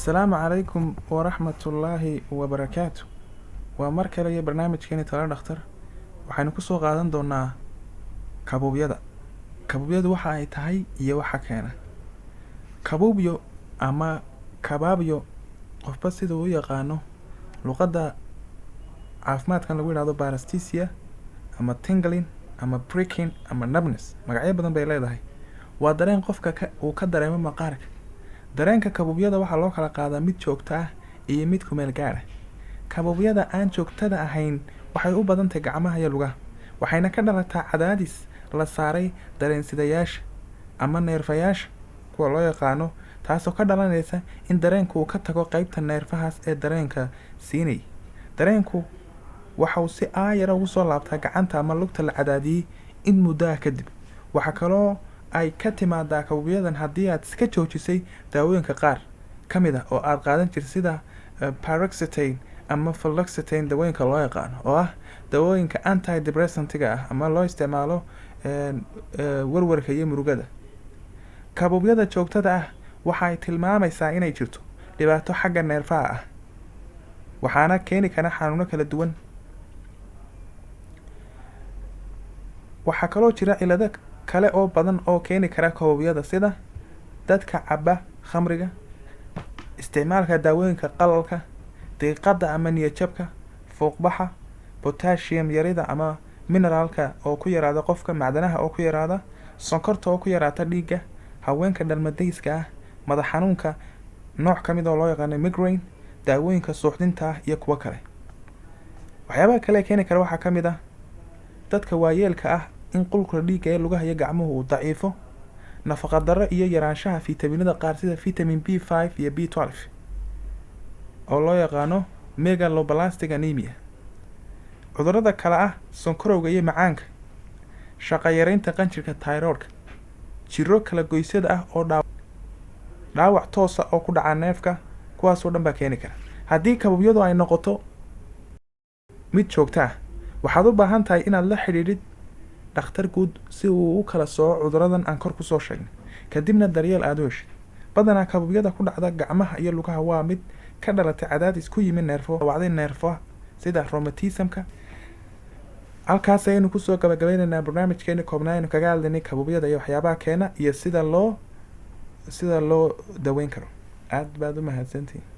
السلام عليكم ورحمة الله وبركاته. ومركل يا برنامج كيني تلا دكتور waxaynu ku soo qaadan doonaa kabuubyada. Kabuubyadu waxa ay tahay iyo waxa keena. Kabuubyo ama kabaabyo qofba sida uu yaqaano luqadda caafimaadkan lagu yiraahdo paresthesia ama tingling ama pricking ama numbness magacyo badan bay leedahay. Waa dareen qofka uu ka dareemo maqaarka. dareenka kabuubyada waxa loo kala qaadaa mid joogto ah iyo mid ku meel gaar ah. kabuubyada aan joogtada ahayn waxay u badan tahay gacmaha iyo lugaha, waxayna ka dhalataa cadaadis la saaray dareensidayaasha ama neerfayaasha kuwa loo yaqaano, taasoo ka dhalanaysa in dareenku uu ka tago qaybta neerfahaas ee dareenka siinay. dareenku waxa uu si aayar ugu soo laabtaa gacanta ama lugta la cadaadiyay in muddo kadib. waxa kaloo ay ka timaadaa kabuubyadan haddii aad iska joojisay daawooyinka qaar ka mid ah oo aad qaadan jirtay sida paroxetine ama fluoxetine dawooyinka loo yaqaano oo ah dawooyinka antidepressant-ga ah ama loo isticmaalo warwarka iyo murugada. kabuubyada joogtada ah waxa ay tilmaamaysaa inay jirto dhibaato xagga neerfaha ah, waxaana keeni kara xanuuno kala duwan. waxaa kaloo jira cilado kale oo badan oo keeni kara kabuubyada sida dadka caba khamriga, isticmaalka daawooyinka qalalka, diiqada ama niyad-jabka, fuuqbaxa, potassium yarida ama mineraalka oo ku yaraada qofka, macdanaha oo ku yaraada, sonkorta oo ku yaraata dhiigga, haweenka dhalmadayska ah, madax xanuunka nooc ka mid oo loo yaqaan migraine, daawooyinka suuxdinta iyo kuwa kale. waxyaabaha kale keeni kara waxaa ka mid ah dadka waayeelka ah in qulqulka dhiigga ee lugaha iyo gacmuhu uu daciifo, nafaqa darro iyo yaraanshaha fiitamiinada qaar sida vitamin B5 iyo B12 oo loo yaqaano megaloblastic anemia. cudurrada kale ah sonkorowga iyo macaanka, shaqo yaraynta qanjirka thyroidka, jirro kala goysyada ah oo dhaawac toos ah oo ku dhaca neefka, kuwaasoo dhan baa keeni kara. haddii kabuubyadu ay noqoto mid joogto ah, waxaad u baahan tahay inaad la xidhiidhid dhakhtar guud si uu u kala sooco cudurradan aan kor ku soo sheegnay, kadibna daryeel aad u heshid. badanaa kabuubyada ku dhacda gacmaha iyo lugaha waa mid ka dhalatay cadaadis ku yimid wacday neerfaha sida rheumatism-ka. halkaas ayaynu kusoo gabagabaynaynaa barnaamijkeena koobnaa aynu kaga hadlaynay kabuubyada iyo waxyaabaha keena iyo sida loo daweyn karo. aad baad u mahadsantihiin.